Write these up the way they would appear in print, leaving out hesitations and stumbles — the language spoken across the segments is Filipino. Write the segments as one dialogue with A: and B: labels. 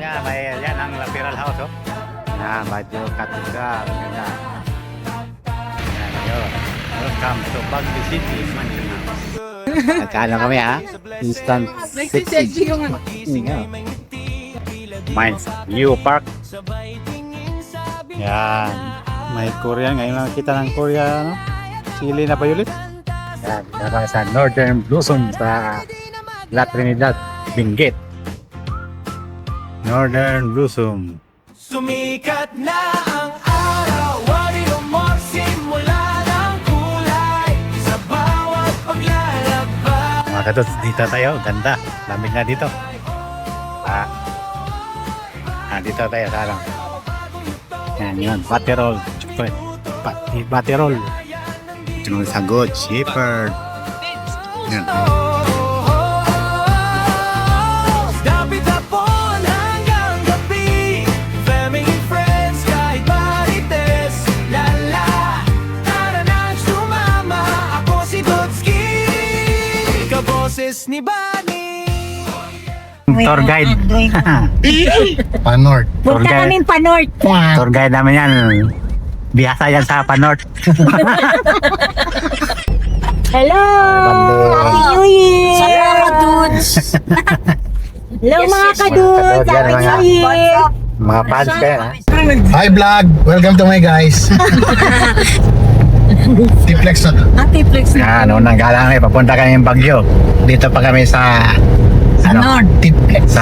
A: Yan, yan ang lateral house, oh. Yan, medyo katedral. Ganda. Yan, yun. Welcome to Baguio City Mansion House. Nagkano kami, ha? Instant 60. Mines, View Park. Yan. May Korea. Ngayon lang kita ng Korea, ano? Sili na violet. Yan. Para sa Northern Blossom sa La Trinidad, Benguet. Northern Blossom.
B: Sumikat na ang araw, wari magsimula ng kulay sa bawat paglalabas.
A: Mga kadots, dito tayo. Ganda. Lamig na dito. Dito tayo sa alam. Yan yun. Baterol. Baterol. Yung sagot. Shepherd. Yan.
B: Dapit hapon hanggang gabi, family, friends, kahit marites. Lala, tara na sumama. Ako si Dotski, kaboses ni Bunny.
A: Tour guide.
C: Panort.
D: Punta kaming Panort.
A: Tour guide namin yan. Biyasa yan sa Panort.
D: Hello! Happy New Year!
E: Salamat, dudes!
D: Hello mga kadudes!
A: Yan,
D: Happy
A: mga-
D: New Year!
A: Mga fans kayo, ha?
C: Hi vlog! Welcome to my guys! Tiplex na to.
D: Happy Flex
A: Yan, unang galang kami. Papunta kami ng Baguio. Dito pa kami sa... Ano?
C: Tiplex.
A: Sa...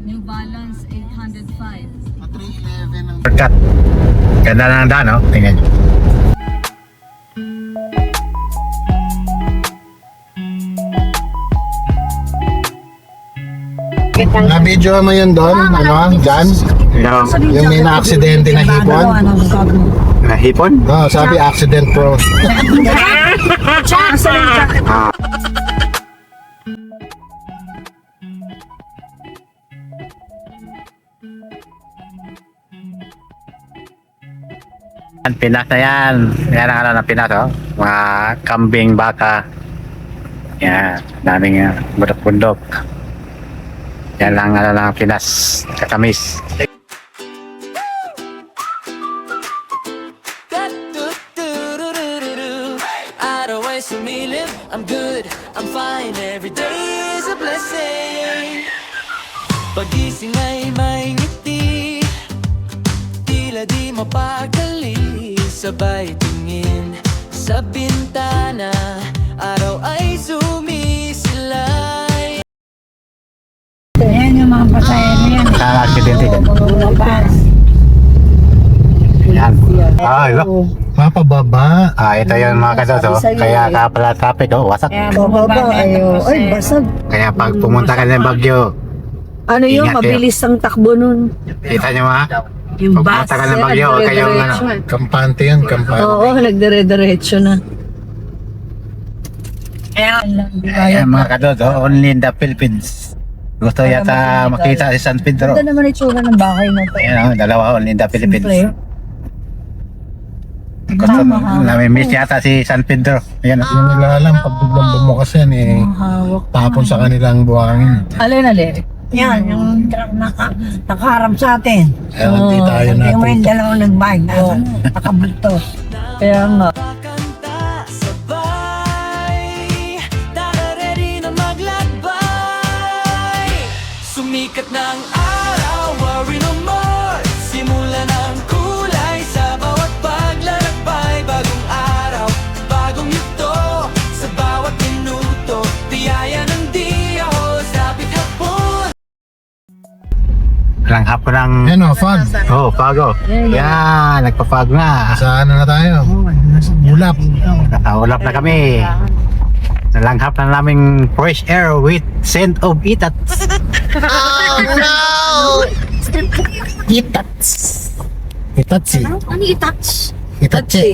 E: New Balance 805.
C: 311 ang...
A: Shortcut. Ganda na ng daan, no? Tingnan nyo.
C: Na-video mo yun doon? Ano? Dyan? Yung may na-aksidente na hipon?
A: Hipon?
C: Oo, sabi accident prone.
A: Ang Pinas na yan. Yan ang ano ng Pinas, oh. Mga kambing, baka. Yan. Daming bundok-bundok. Yan lang ano ng Pinas. Katamis.
B: Araw-ay sumilip, I'm good, I'm fine, every day is a blessing. Pagising ay may ngiti, tila di mapakali. Sabay tingin sa bintana, araw ay sumisilay.
D: Ayan yung mga pasaya niyan.
A: Sa aksidente dyan. Yan. Ilo.
C: Mapababa.
A: Ito yung mga kadoto. Kaya kapala traffic, oh. Wasak.
D: Bababa ayo. Ay, basag.
A: Kaya pag pumunta ka ng Baguio,
D: Ano yung
A: Ingat kayo.
D: mabilis ang takbo nun?
A: kita nyo mga.
D: Yung
A: Pag
D: bus.
A: pumunta ka ng Baguio, huwag kayong ano.
C: Kampante yan, kampante.
D: Oo, nagdire-diretso na. Ayan lang.
A: Ayan mga kadoto, only in the Philippines. Gusto yata makita si San Pedro.
D: Ito naman itsura ng bahay na to.
A: Ayan, dalawa only in the Philippines.
D: Simple.
A: Gusto nami-miss yata si San Pedro. Ayan.
C: Yung nila alam, pag biglang bumukas yan
D: Hawak.
C: tapon sa kanilang buhangin.
D: Alin.
E: Yan, yung truck nakaharap sa atin.
C: Kaya hindi tayo
E: Yung may
C: natin.
E: dalawang nag-bike, nakabulto.
D: Kaya nga.
B: Kakanta sabay, tara ready na maglakbay. Sumikat ng araw, worry no more. Simula ng kulay sa bawat paglalakbay. Bagong araw, bagong yugto, sa bawat minuto. Tiyaya ng Diyos, dapit hapon.
A: Langhap ko ng...
C: Ano, fog.
A: Oh, pago. Yan, nagpapag na.
C: Saan na tayo? Ulap.
A: Nakaulap na kami. Nalanghap na naming fresh air with scent of itats.
C: Itats. Itatsi.
E: Ano i-touch?
C: Itatsi.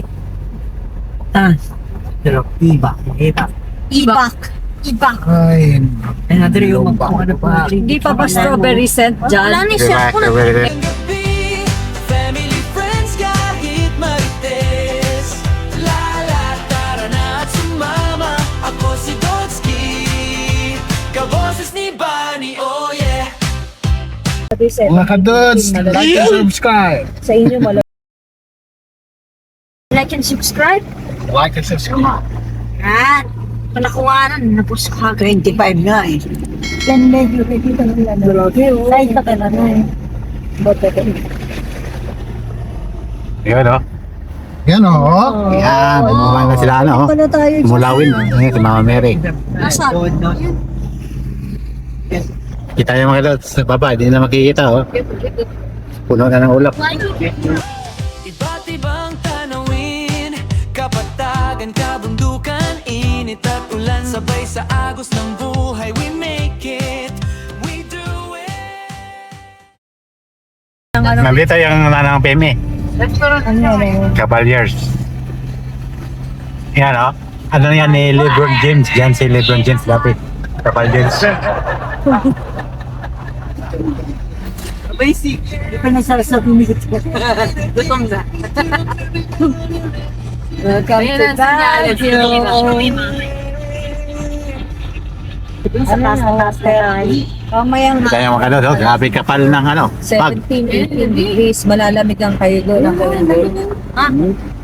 D: Ibak.
E: Ibak.
C: Ay,
D: Hindi pa ba strawberry scent
E: Wala
D: dyan?
E: ni siya.
B: Gabi, family, friends, kahit marites. Lala, tara na at sumama. Ako si Dotski,
C: Mga kadods, like and subscribe.
D: Sa inyo, like and subscribe.
C: Like and subscribe.
E: Yan. Panakuwanan, napos ka. 25 nga eh.
D: Yan, medyo dito na lang. Like ka na lang.
A: Yun, no?
C: Yan o.
A: Yan, bumuhay na sila, ano?
D: Pala tayo.
A: Mulawin. Ayan, si Mama Mary.
D: Nasaan?
A: Kita yung mga lods sa baba, hindi na makikita, oh. Puno na ng ulap.
B: Iba't ibang tanawin, kapatagan, kabundukan, init at ulan, sabay sa agos ng buhay, we make it, we do it.
A: Nandito yung nanang Peme, Cavaliers. Yan, oh. Ano yan ni LeBron James? Yan si LeBron James dati. Cavaliers.
E: Basic. Di pa nasarasap yung minute. Gutom na.
D: Welcome to Baguio. Sa taas-taas. Mamayang
A: Kita yung mga lods, oh. Grabe kapal ng ano. Pag.
D: 17-18 degrees. Malalamig ang kayo doon.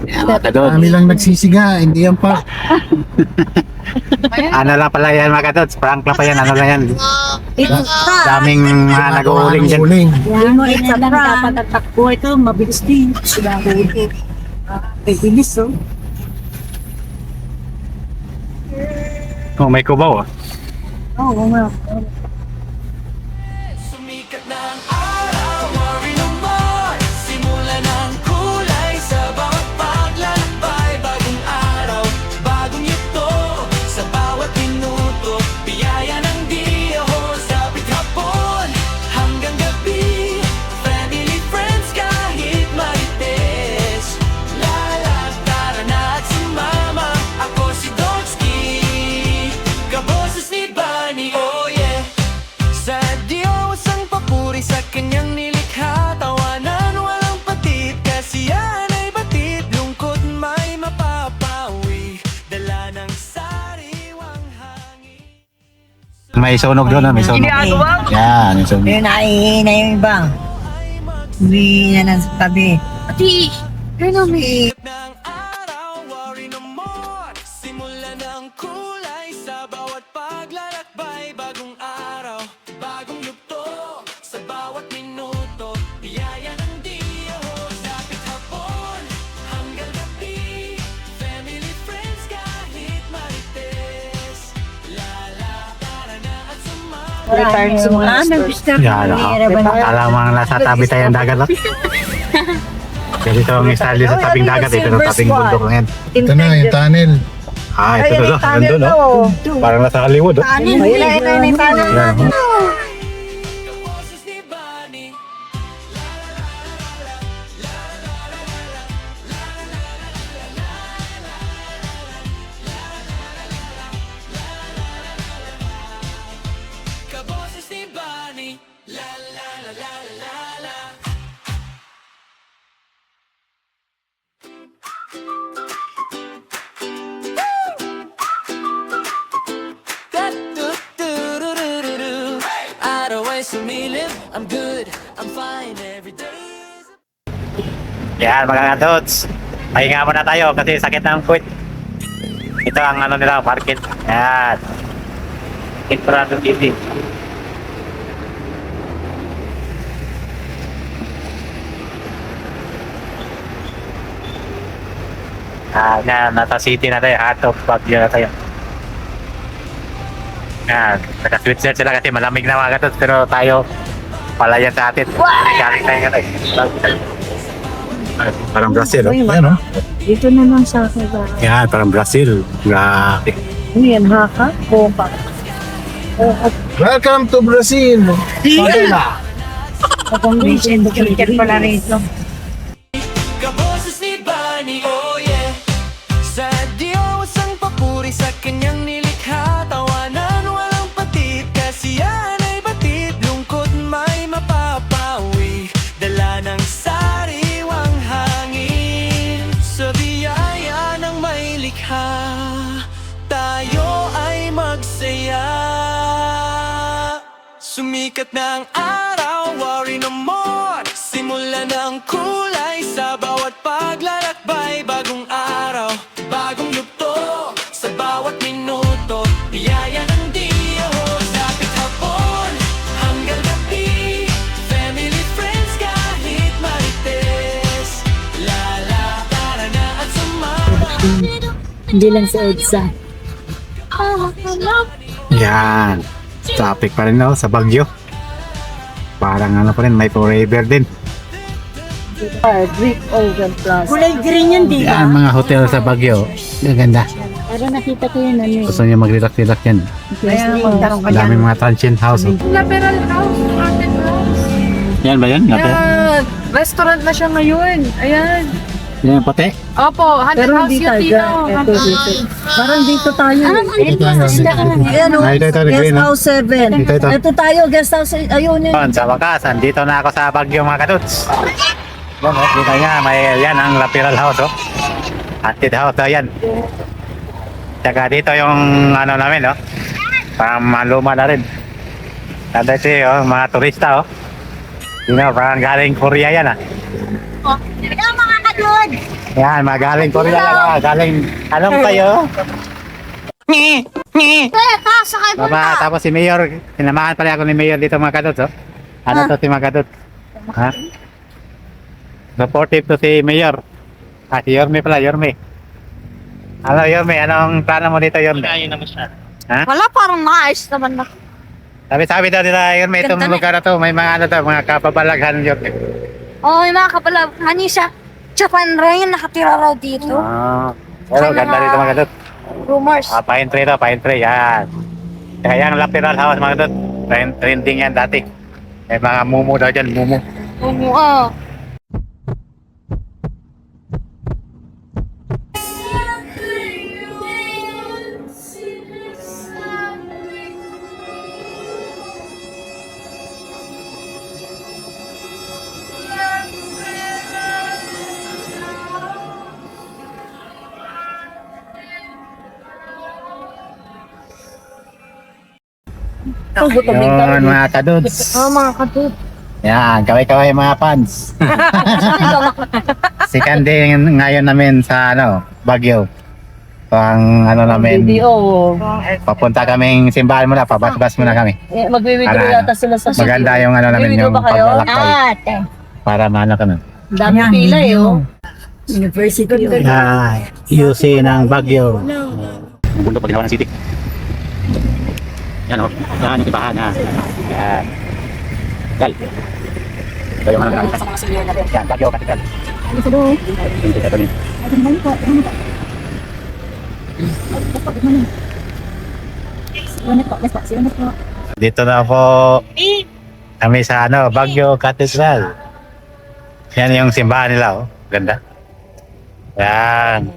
A: Yan, mga lods.
C: Kami lang nagsisiga, hindi yan pa.
A: Ano lang pala yan mga lods. Prank lang pa yan. Ano lang yan.
D: Ito ka.
A: Daming mga nag-uuling dyan.
C: Uling.
D: Hindi mo ito lang dapat ang takbo. Ito, mabilis din. Sila huli.
E: Ay, bilis oh.
A: Oh, may kubaw, oh.
D: Oo, nga.
B: Sumikat na ang araw, worry no more. Simula ng kulay sa bawat paglalakbay. Bagong araw, bagong yugto sa bawat minuto. Biyaya ng Diyos, hapit hapon hanggang gabi. Family, friends, kahit marites. Tara na at sumama. Ako si Donsky, kaboses ni Bunny, oh yeah. Sa Diyos ang papuri sa kanyang nilikha. Tawanan walang patid, kasiyahan ay batid. Lungkot may mapapawi, dala ng sariwang hangin.
A: May sunog doon, may sunog. Yan, yung sunog.
E: Yun, naihi na yung iba. Hindi na nasa tabi. Ati! Ano may...
B: Ng araw, worry no more. Simula ng kulay sa bawat paglalakbay. Bagong araw, bagong yugto sa bawat minuto. Biyaya ng Diyos, hapit hapon hanggang gabi. Family, friends, kahit marites. Tara na at sumama.
D: Return sa mga
E: nag-start.
A: Yan, ako. Alam mo nasa tabi tayo ng dagat, oh. Kasi ito ang style din sa tabing dagat, ito ang tabing bundok na yan.
C: Ito na, yung tunnel.
A: Ah, ito to, nandun, no? Parang nasa kaliwod, oh.
D: Ayun na yung tanong.
A: Yan, oh.
B: Kaboses ni Bunny. Kaboses ni Bunny. La la la la la la. Da-do-do-do-do-do-do. Araw ay sumilip, I'm good, I'm fine every day.
A: Yan, mga katots. Pahinga muna tayo kasi sakit ng puwit. Ito ang ano nila, market. Yan. Infrado TV. Yan, nasa city na tayo. Heart of Baguio na tayo. Yan, naka-switch sila kasi malamig na mga katots. Pero tayo, palayan sa atin. Galing tayo nga tayo. Parang Brazil, oh. Yan, oh.
D: Dito na lang sa akin ba?
A: Yan, parang Brazil. Grabe.
D: Yan, haka. Kopa.
C: Welcome to Brazil. Favela.
D: Kapag recent, picture pala rito.
B: Kaboses ni Bunny, oh yeah. Sa Diyos ang papuri sa kanyang nilikha. Tawanan walang patid, kasiyahan ay batid. Lungkot may mapapawi, dala ng sariwang hangin. Sa biyaya ng may likha, tayo ay magsaya. Sumikat ng araw, worry no more. Simulan ng kulay sa bawat paglalakbay. Bagong araw, bagong yugto sa bawat minuto. Biyaya ng Diyos, lapit hapon hanggang gabi. Family, friends, kahit marites. Lala, tara na at sumama.
D: Hindi lang sa EDSA.
A: Yan. Traffic pa rin sa Baguio. Parang ano pa rin, may forever din.
D: Brick Ocean Plaza.
E: Kulay green yan, di ba?
A: Yan, mga hotel sa Baguio. Gaganda.
D: Pero nakita ko yun ano eh.
A: Gusto niyo mag-relax-relax yan.
E: Ayan, tarong ka
A: Ang
E: dyan.
A: daming mga transient house.
F: Lateral house, haunted house.
A: Yan ba yan?
F: Yan. Restaurant na siya ngayon. Ayan.
A: Yan yung puti?
F: Opo, haunted
D: Pero
F: house
D: hindi
F: yung
D: tayo.
F: Tino.
D: Ito dito. Parang dito tayo.
E: Ayan o,
A: Ito,
E: guest
A: green,
E: house 7.
A: Ito.
E: Ito tayo, guest house, ayun yun.
A: Sa wakas, andito na ako sa Baguio mga kadudes. Yan kita nga, may yan ang lateral house haunted house yan. Tsaka dito yung ano namin parang maluma na rin. Dito mga turista parang galing Korea yan
E: Ikaw mga kadod!
A: Yan, mga galing Korea yan galing, anong kayo?
E: Sakay
A: Baba, tapos si Mayor, sinamahan pala ako ni Mayor dito mga kadudes Ano to si mga kadudes? Ha? Supportive to si Mayor. Si Yorme pala, Yorme. Ano Yorme, anong plano mo dito Yorme? Ha?
E: Wala, parang maayos naman na.
A: Sabi daw nila Yorme, itong
E: Ganda na.
A: lugar na to, may mga ano to, mga kapabalaghan Yorme.
E: Oo, yung mga kapala, Hanisa, Japan Rain, nakatira raw dito.
A: Pero ganda dito mga kadudes.
E: Rumors.
A: Pine tree to, pine tree, yan. Kaya yung lateral house mga kadudes, trending yan dati. May mga mumu daw dyan, mumu.
E: Oo.
A: Yun mga kadudes.
E: Mga kadod.
A: Yan, kaway-kaway mga fans. Si Candy ngayon namin sa Baguio. Pang namin,
D: Video.
A: papunta kaming simbahan muna, pabas-bas muna kami.
D: Magbe-video
A: Para,
D: yata sila sa
A: Maganda yung namin,
D: Video
A: yung
D: ba kayo?
A: paglalakbay.
E: Ate.
A: Para maano kami.
D: Dami pila
E: University.
A: Yan, UC ng Baguio. Bundok Paginawan ng City. Yan yan yung ibahan Yan. Gal. Ito yung yan, Baguio Cathedral. Hindi ka rin. Dito na po kami sa Baguio Cathedral. Yan yung simbahan nila Ganda. Yan.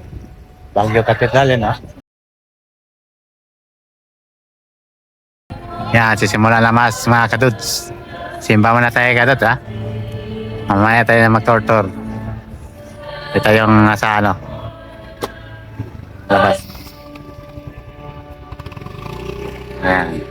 A: Baguio Cathedral yan Yan, sisimula na mga kadudes. Simba muna tayo kadudes Mamaya tayo na mag-tour-tour. Ito yung nasa labas. Ayan.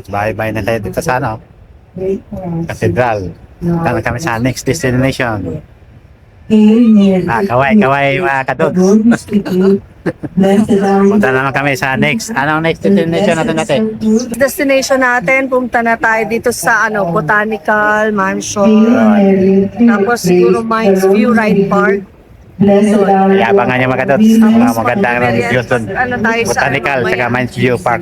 A: Bye-bye na tayo dito sa Cathedral. Kami sa next destination. Kaway mga kadods. Punta naman kami sa next. Anong next destination natin?
D: Destination natin, punta na tayo dito sa Botanical Mansion. Tapos siguro Mines View Ride Park.
A: Kaya abangan nyo mga kadods. Mga magandang views doon.
D: Ano tayo sa
A: Botanical, saka Mines View Park.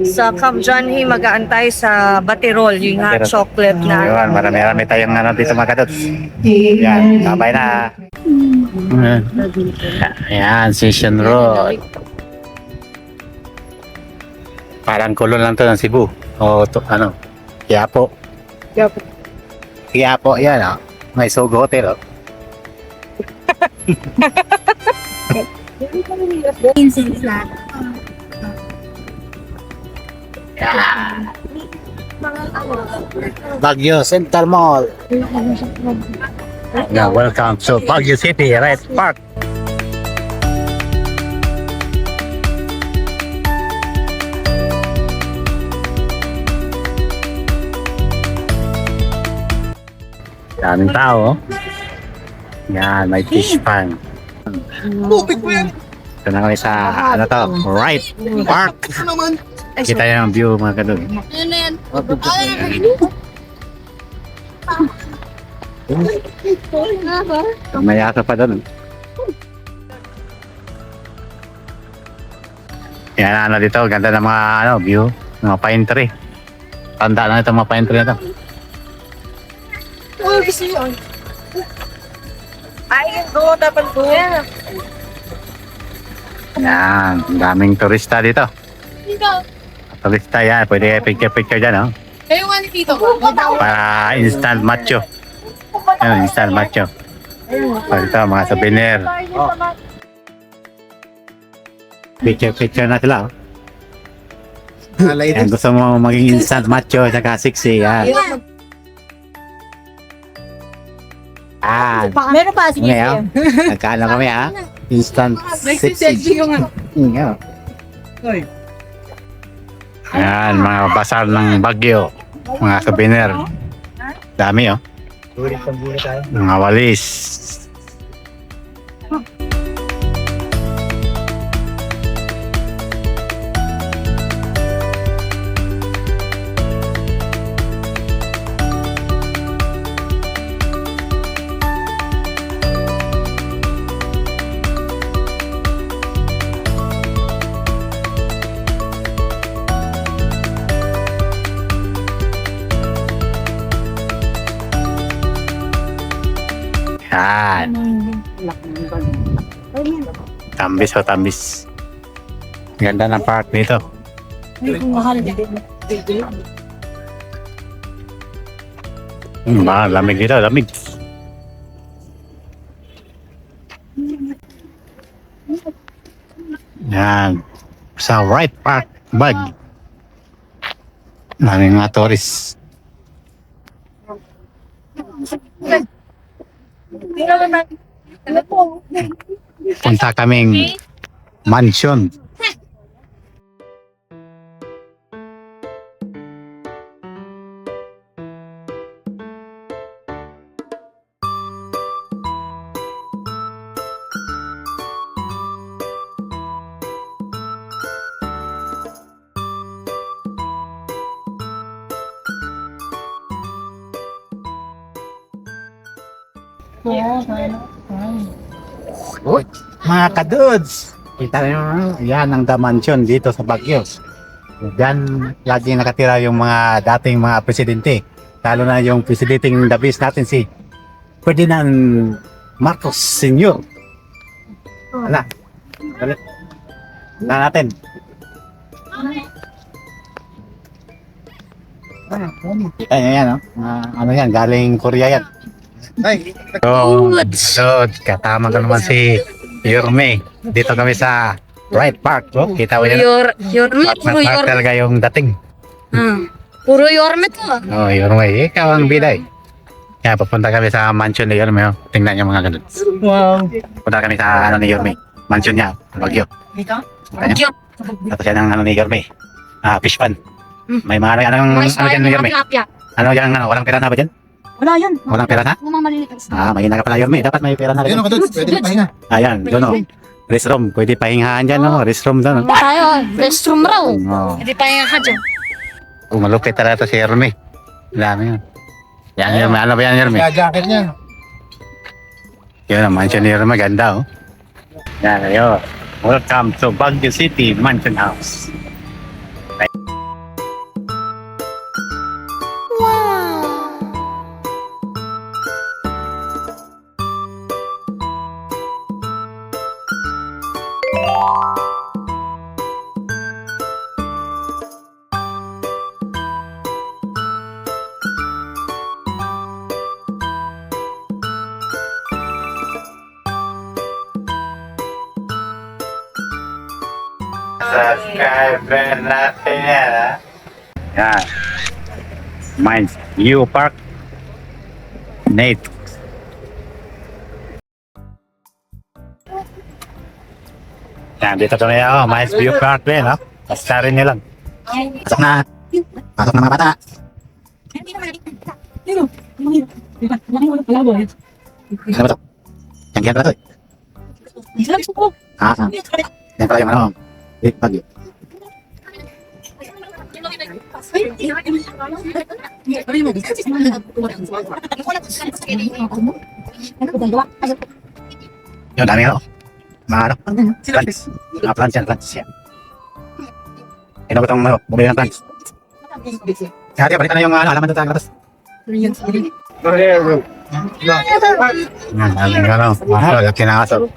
D: Sa Camp Johnny, mag-aantay sa Batirol, yung hot chocolate na.
A: Yun, marami-rami tayong dito mga kadods. Yan, sabay na. Ayan, Session Road. Parang kulon lang to ng Cebu. O Quiapo. Quiapo, yan May Sogo Hotel Baguio Central Mall. Welcome to Baguio City, Red Park. Daming tao. Yan, may fish pan. Ito na kami sa, Red Park. Kita yung view mga kadun. May aso pa doon. Yan dito, ganda ng mga view, mga pine tree. Tanda na ito mga pine tree na ito.
D: Dapat po.
A: Yan, daming turista dito. Turista yan, pwede kayo picture-picture dyan
F: Kayo nga ni Tito ba?
A: para instant macho. Yan, instant macho. Ito, mga souvenir. Picture na sila. Yan, gusto mo maging instant macho at saka sexy. Yan.
D: Meron pa, sige.
A: Ngayon, nagkaalam kami instant sexy. Yan. Yan, mga basar ng Baguio. Mga souvenir. Dami mga walis. Yan. Tambis. Ganda ng park dito. Lamig dito, lamig. Yan. Sa Red Park, Baguio. Maraming mga tourist. Punta kaming mansion. Uy, mga kadudes! Kita nyo, yan ang The Mansion dito sa Baguio. Diyan lagi nakatira yung mga dating mga presidente. Lalo na yung presidenteng the best natin si Ferdinand Marcos Sr. Wala. Wala natin. Kita nyo yan, ano yan, galing Korea yan. So, katama ko naman si Yorme. Dito kami sa Red Park. Kita mo yan?
G: Yorme, puro
A: Park
G: Yorme.
A: talaga yung dating.
G: Puro Yorme to.
A: Yorme. Ikaw ang biday. Kaya papunta kami sa mansion ni Yorme. Tingnan niyo mga ganun.
E: Wow.
A: Punta kami sa ni Yorme. Mansion niya. Baguio.
G: Baguio.
A: Tapos yan ang ni Yorme. Fish pan. May mga anong dyan ni Yorme?
G: Tilapia.
A: Ano dyan, walang pera na ba dyan?
E: Wala yan.
A: Walang pera na?
G: Mga maliliit.
A: Mahina ka pala, Yorme. Dapat may pera na rin.
C: Ayun ako doon, pwede na pahinga.
A: Ayan, doon o. Restroom, pwede pahingahan dyan, no? Restroom doon.
G: Hindi tayo. Restroom raw.
A: Oo.
G: Hindi pa yung hadyo.
A: Malupit talaga to si Yorme. Dami yun. Yan, Yorme. Ano ba yan, Yorme?
C: Kaya jacket niya.
A: Yun ang mansion ni Yorme. Ganda, oh. Yan, ayun. Welcome to Baguio City Mansion House. Subscriber natin yan, ha? Yan. Mines View Park. Nate. Yan, dito to na Mines View Park din, ha? Basta rin nyo lang. Pasok na. Pasok na mga bata. Ano ba to? Yan pala to, eh. Yan pala yung ano. Big Baguio. Yung dami ano. Mga ano. Plants. Mga plants yan. Plants yan. Ito ba itong bumili ng plants? Kaya balikan na yung halaman doon sa atas. Yan. Daming ano. Mahal. Yung kinakasap.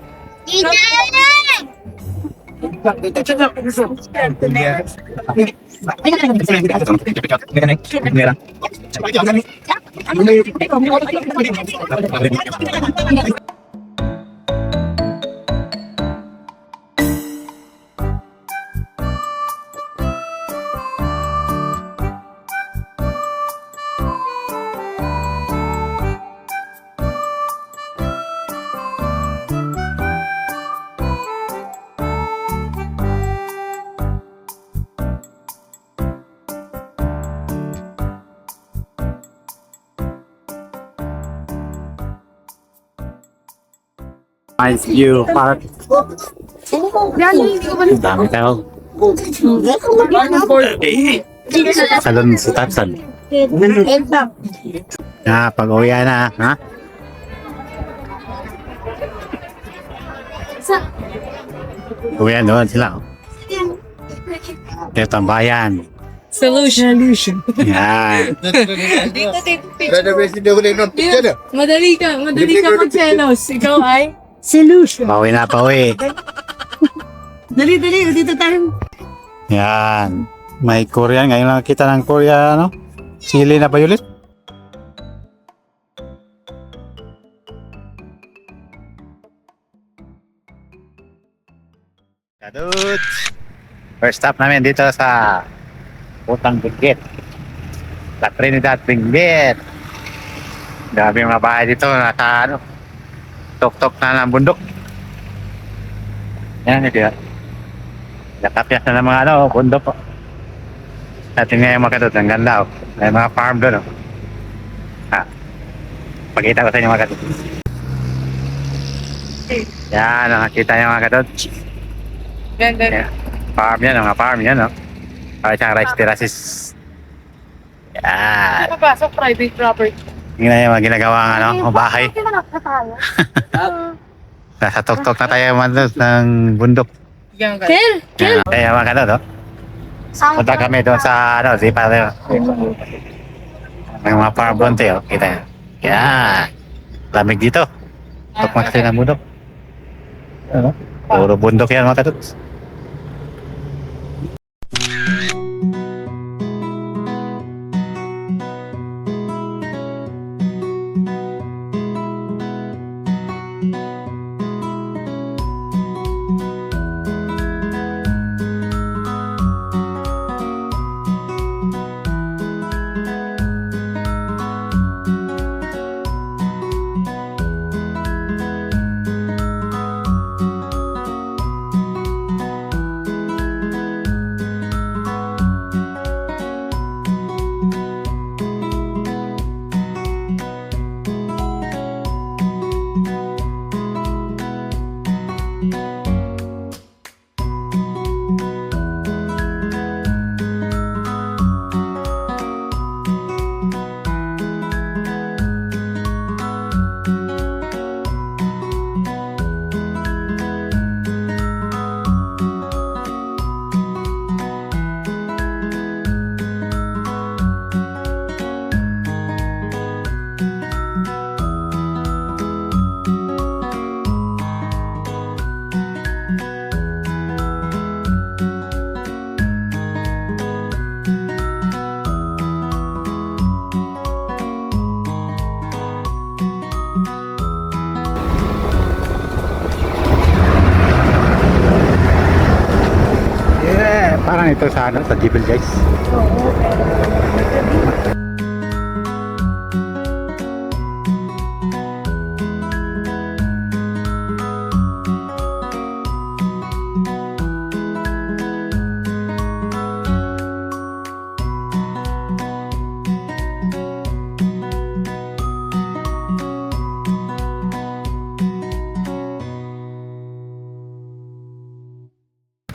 A: Mines View Park. Dami tao. Salon sa Tatsan. Pag-uwi na, ha? Uwi doon sila. Ito ang bayan.
F: Solution.
A: Yan.
F: Madali ka mag-selos. Ikaw ay?
E: Solution.
A: Pauwi na, pauwi.
E: Dali, dito tayo.
A: Yan. May Korean. Ngayon lang kita ng Korea, ano? Sili na violet. Kadudes! First stop namin dito sa Utang Benguet. La Trinidad Benguet. Dami mga bahay dito. Nasa ano? Tok-tok na ng bundok. Yan, ito yan. Nakapyas na ng mga ano, bundok. Natin ngayon mga kadod. Ang ganda, oh. May mga farm doon, oh. Pagkita ko sa inyo mga kadod. Yan, nakakita nyo mga kadod.
F: Ganda.
A: Yan. Farm yan, mga farm yan, oh. Para siyang rice terraces. Yan.
F: Papasok private property.
A: Tingnan yung mga ginagawa ng ano, bahay. Nasa tok-tok na tayo man doon ng bundok.
F: Kel!
A: Kaya mga kadod, oh. Punta kami doon sa ano, Zipa rin. May mga farm doon tayo, kita nyo. Yan. Lamig dito. Tukmak kasi ng bundok. Ano? Puro bundok yan mga kadod. naman ito sa ano, sa Jebel guys.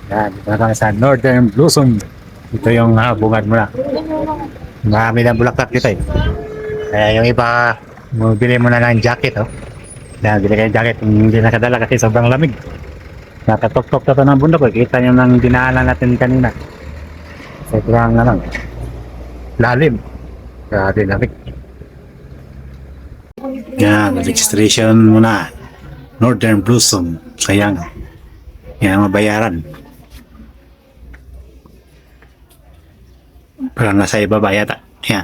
A: Yan, dito na kami sa Northern Blossom. Ito yung bungad mo na. Marami ng bulaklak dito eh. Kaya yung iba, bili mo na ng jacket oh. Yan, bili kayo ng jacket, hindi nakadala kasi sobrang lamig. Nakatok-tok na ito ng bundok eh. Kita nyo ng dinaanan natin kanina. Sobrang lalim. Grabe lamig. Yan, registration muna. Northern Blossom. Sayang. Yan, mabayaran. Parang nasa ibaba yata. Yan.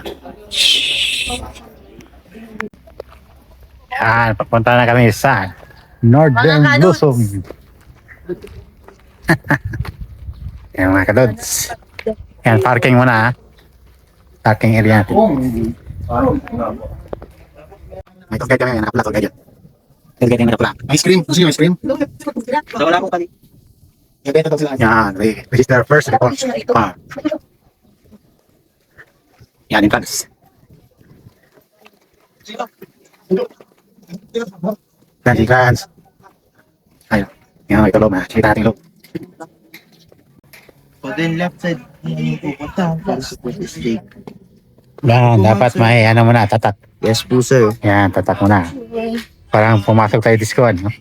A: Yan, papunta na kami sa Northern Blossom. Yan mga kadods. Yan, parking muna ha. Parking area natin. May tour guide kami, nakapula tour guide yun. Tour guide yung nakapula. Ice cream, gusto nyo ice cream? Wala akong kali. Yan, register first report. Yan, entrance. Yan, entrance. Ayun. Yan, ito loob ha. Sige natin loob.
H: Then left side, pupunta.
A: Yan, dapat may ano muna, tatak.
H: Yes po sir.
A: Yan, tatak muna. Parang pumasok tayo disco, no?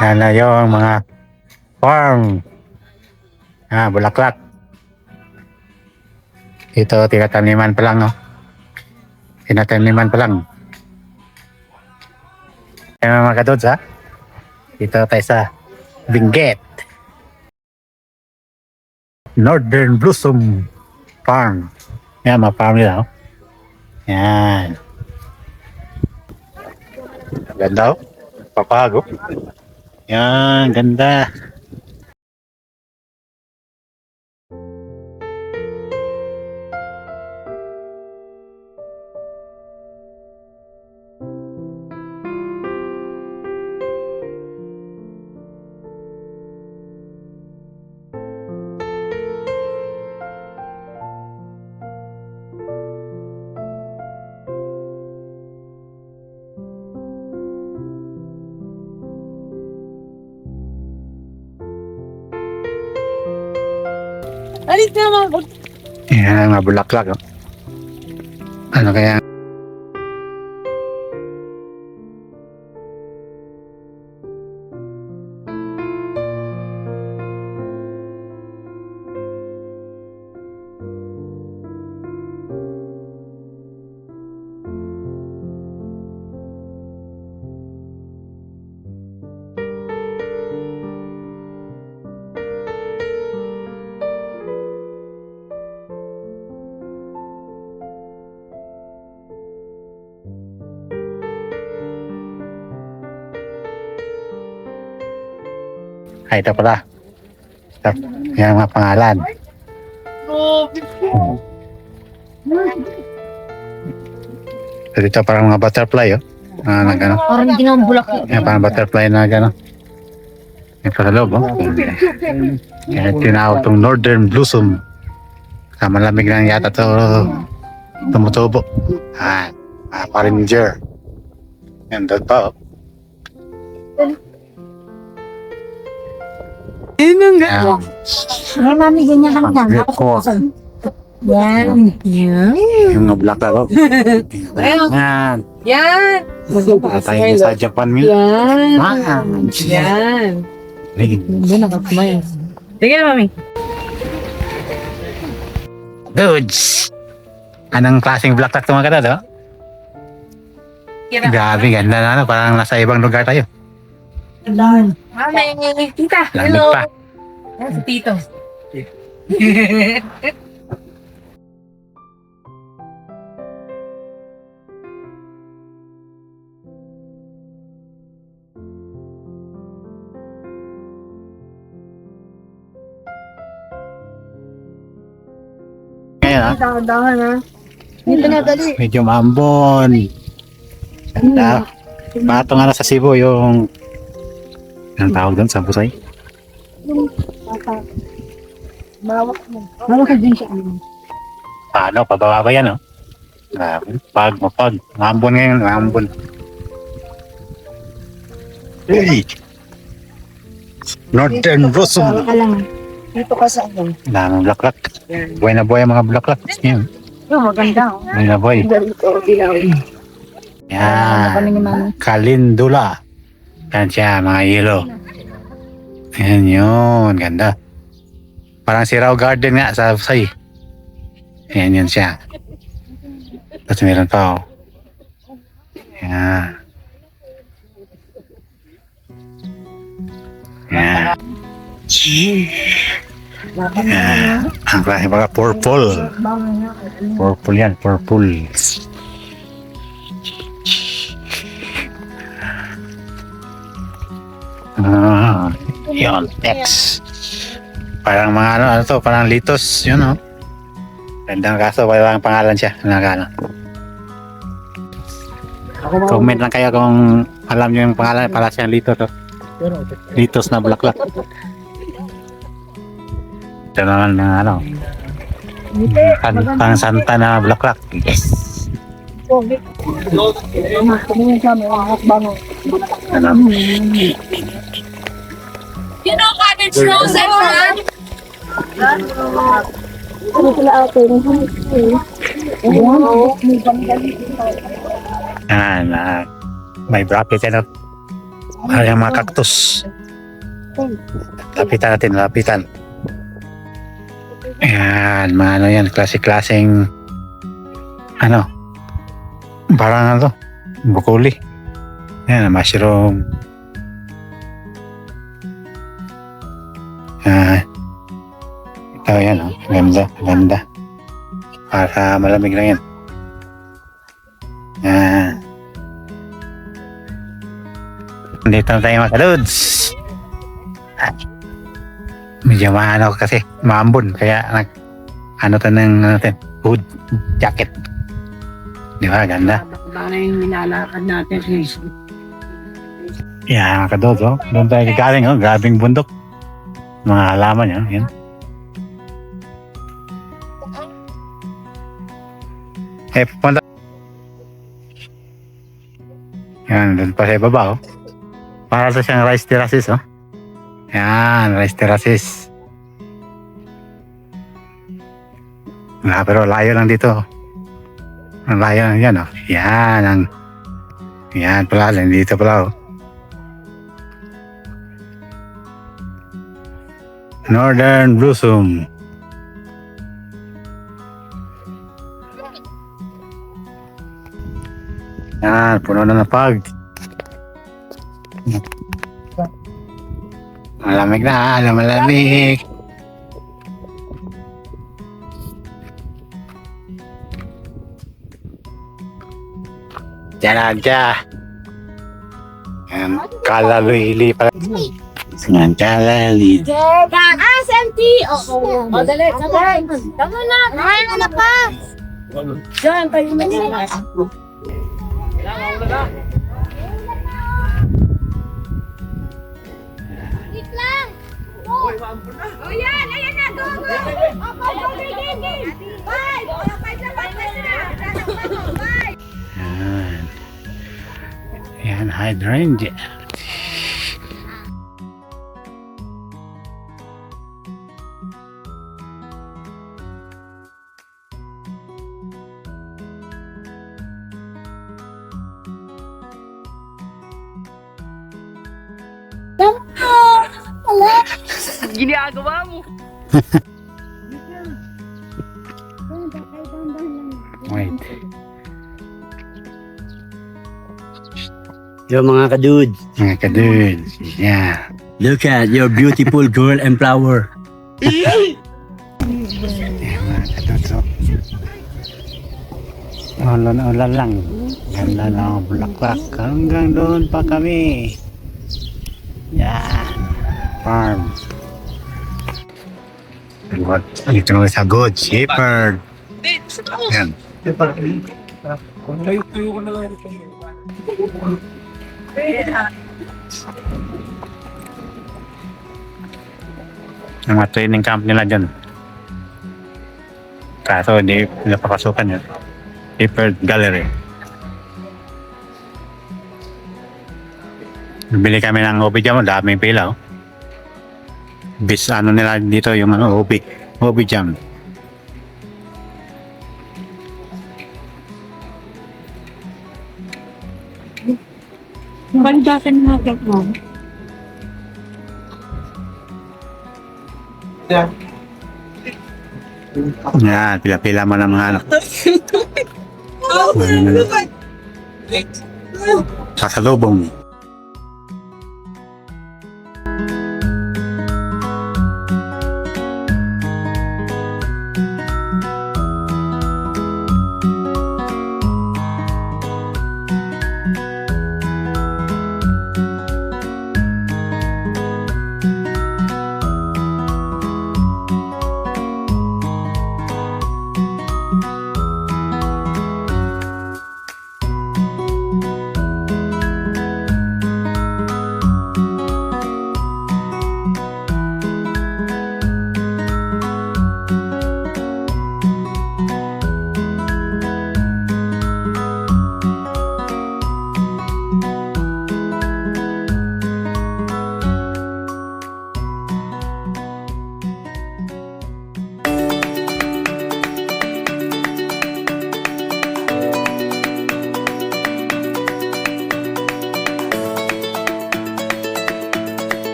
A: Yan na yung mga farm. Bulaklak. Ito, tinataniman pa lang, no? Tinataniman pa lang. Yan mga kadods, ha? Dito tayo sa Benguet. Northern Blossom Farm. Yan, mga farm nila, no? Yan. Ganda, oh. Papago. Yan, ganda.
F: Alis naman.
A: Yan, mga bulaklak, oh. Ano kaya? Ay, ito pala. Ito. Yan ang mga pangalan. So, dito parang mga butterfly, oh. Na gano'n.
G: Parang ginawang bulaklak.
A: Yan, parang butterfly na gano'n. Ito sa loob, oh. Yan, tinawag itong Northern Blossom. Sa malamig lang yata ito tumutubo. Paringer. Yan, doon pa, oh.
F: Yun ang
A: Yan.
E: Ay, mami, ganyan lang yan.
A: Grip ko.
E: Yan.
F: Yan.
A: Yung mga black ako. Yan.
F: Yan.
A: Tayo sa Japan meal.
F: Yan.
A: Yan.
F: Yan. Doon nakakumain. Sige na, mami.
A: Dudes! Anong klaseng black ito mga katad, oh? Grabe, ganda na, no? Parang nasa ibang lugar tayo.
F: Mami, tita.
A: Lamig pa.
F: Si Tito.
A: yan ha.
F: Dahan-dahan ha. Dito na, dali.
A: Medyo maambon. Ganda. Patong ano sa Cebu yung anong tawag doon sa Busay?
F: Bawak ka din siya.
A: Paano? Pababa ba yan, no? Grabe. Mapag. Maambon ngayon, maambon. Hey! Northern Blossom.
E: Dito ka sa ano?
A: Daming bulaklak. Buhay na buhay ang mga bulaklak. Yan.
E: Yung maganda.
A: Buhay na buhay. Yan. Kalindula. Yan siya, mga yellow. Yan yun. Ganda. Parang si Raw Garden nga sa Busay. Yan yun siya. Tapos meron pa, oh. Yan. Yan. Yan. Ang klase mga purple. Purple yan, purple. Yun, next. Parang mga ano to, parang litos, yun oh. Gandang kaso, parang pangalan siya. Ano. Comment lang kayo kung alam nyo yung pangalan, para siyang litos to. Litos na bulaklak. Ito naman ng ano. Pang santa na bulaklak. Yes! Ano?
G: You know cabbage rose and man?
A: Yan, may bracket yan. Yung mga cactus. Lapitan natin, lapitan. Yan, mga ano yan, klase-klaseng ano, parang ano to, broccoli. Yan, mushroom. Ito yan, oh. Ganda, ganda. Para malamig lang yan. Yan. Dito na tayo mga kadudes. Medyo maano kasi, maambon. Kaya ano to ng natin, hood jacket. Di ba? Ganda.
E: Baka yung nilalakad natin.
A: Yan mga kadudes, oh. Doon tayo galing, oh. Grabing bundok. Mga halaman yan. Yan. Pupunta. Yan, doon pa sa baba, oh. Para sa siyang rice terraces, oh. Yan, rice terraces. Pero layo lang dito. Ang layo lang yan, oh. Yan, yan pala, dito pala, oh. Northern Blossom. Yan, puno na ng pag. Malamig na, malamig. Diyan na. Yan, kalalili pala. Yan, kalalili.
G: SMT! Oo. O, dali, sabay. Tama na. Ay, ano pa? Diyan, tayo na nila. Wait lang. Oh, yan. Ayan na. Go, go. Bye. Bye.
A: Yan, hydrangea.
F: Ginagawa mo.
A: Wait.
H: Yo mga kadudes,
A: Mga kadudes. Yeah.
H: look at your beautiful girl and flower.
A: Yan, mga kadudes, oh. Ulan lang. Ganda na ang bulaklak. Hanggang doon pa kami. Yan. Farm. Dito na sa Good Shepherd. Yan. Yung mga training camp nila dyan. Kaso hindi napapasukan yun. Paper Gallery. Bili kami ng ubi jam, daming pila oh. Bis ano nila dito yung ano, ubi jam.
E: Bandakan natin mo.
A: Yan, pila-pila mo ng mga ano. Sasalubong.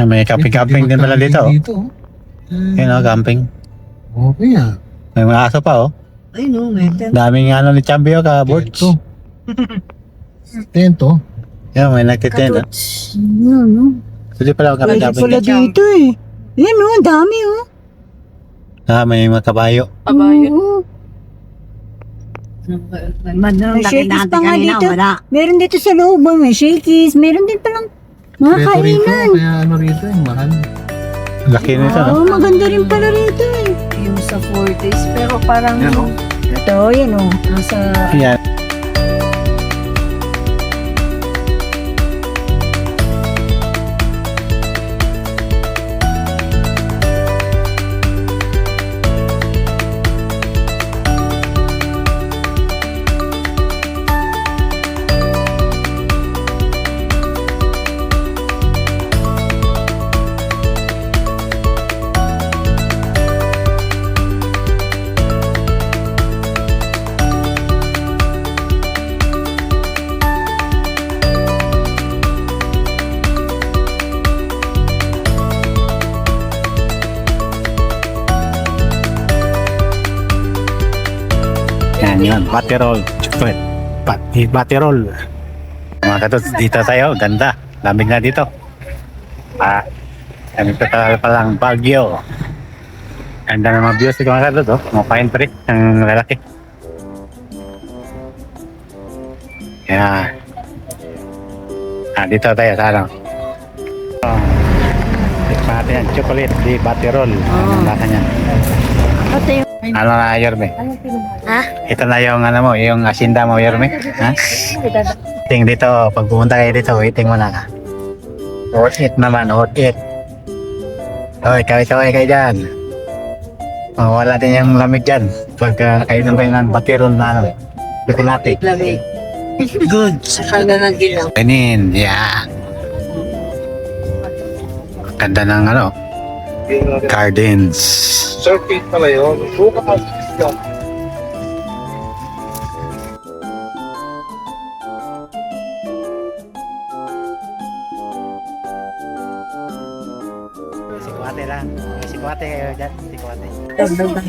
A: Ay, may camping-camping din pala dito. Oh. Yan oh, camping.
C: Okay ah.
A: May mga aso pa oh.
E: Ay no, may tent.
A: Daming ano ni Chambio ka, boards.
C: Tento.
A: Yan, may nagtitend. Hindi pala ako
E: Pwede
A: camping.
E: pala dito eh. Yan o, dami oh.
A: Ah, may mga kabayo.
F: Abayo.
E: May shakies pa nga dito. Meron dito sa loob, may shakies. Meron din palang mga
C: Preto rito.
E: kainan.
C: Kaya ano rito yung mahal.
A: Laki nito, no?
E: Oo, maganda rin pala rito eh.
D: Yung sa Fortis, pero parang
E: Ito, yan o. Nasa...
A: Yan. Yan yun, Baterol. Chocolate. Baterol. Mga katos, dito tayo. Ganda. Lamig na dito. Ah, kami pa lang Baguio. Ganda ng mga views dito mga katos. Oh. Mga pine tree. Ang lalaki. Yan. Ah, dito tayo sa ano. Oh. Tikman natin yan. Chocolate di Baterol. Ang lasa niyan. Ano na, Yorme?
G: Ha?
A: Ito na yung ano mo, yung asinda mo, Yorme. Ha? Iting dito, pag pumunta kayo dito, iting mo na. Worth it naman, worth it. Oy, kaway-kaway kayo dyan. Oh, wala din yung lamig dyan. Pagka kayo nang kayo ng batirol na ano, chocolate.
E: Lamig. Good. Saka na ng gilaw.
A: Kainin, yeah. Ganda ng ano, gardens.
C: Surfing pala yun. Bukas.
A: Sikwate lang. Sikwate kayo dyan. Sikwate.
E: Dagdag.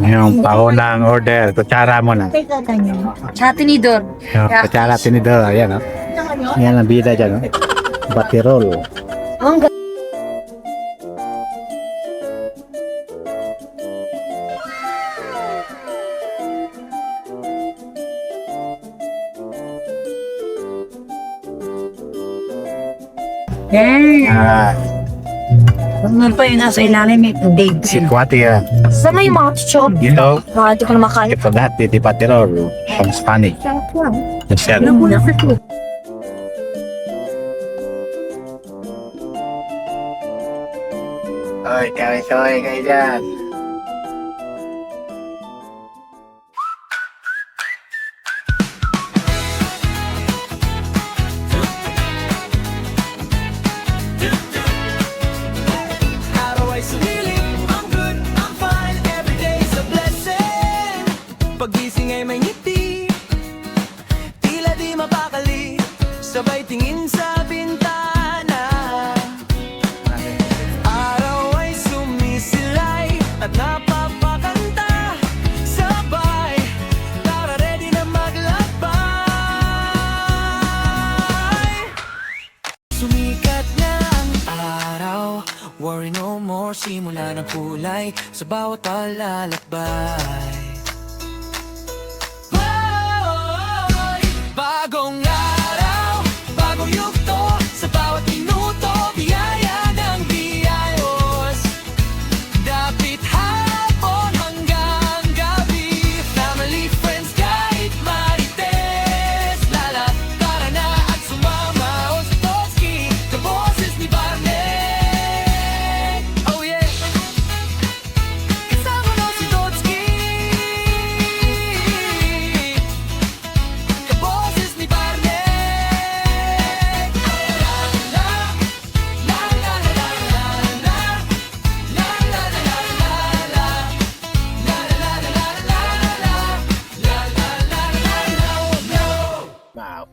A: Yung paunang order, kutsara mo na.
E: Teka kanya.
G: Sa tinidor.
A: Yung kutsara tinidor, ayan o. Yan ang bida dyan o. Batirol.
C: Ah,
E: Ano pa yung nasa ilalim may date.
C: si Kwati ah.
G: Saan yung mga shop?
C: Dito,
G: Hindi ko na makain.
C: ito lahat di patero from Spanish. Michelle. Oy, kayo dyan.
B: Araw ay sumilim, I'm good, I'm fine, every day's a blessing. Pagising ay may ngiti, tila di mapakali, sabay tingin sa bintana. Araw ay sumisilay at napapakanta, sabay, tara ready na maglakbay. Sumikat na ang araw, worry no more, simula ng kulay sa bawat palalakbay. Hoy! Bagong araw, bagong yugto, sa bawat minuto, biyaya ng biyayos. Dapit hapon hanggang gabi, family, friends, kahit marites. Lala, tara na at sumama, Ostotsky, kaboses ni Barney. Oh yeah, kasama na si Totsky, kaboses ni Barney. La la la la la la, la la la la la la, la la la la la la, la la la la la la.
C: Wow.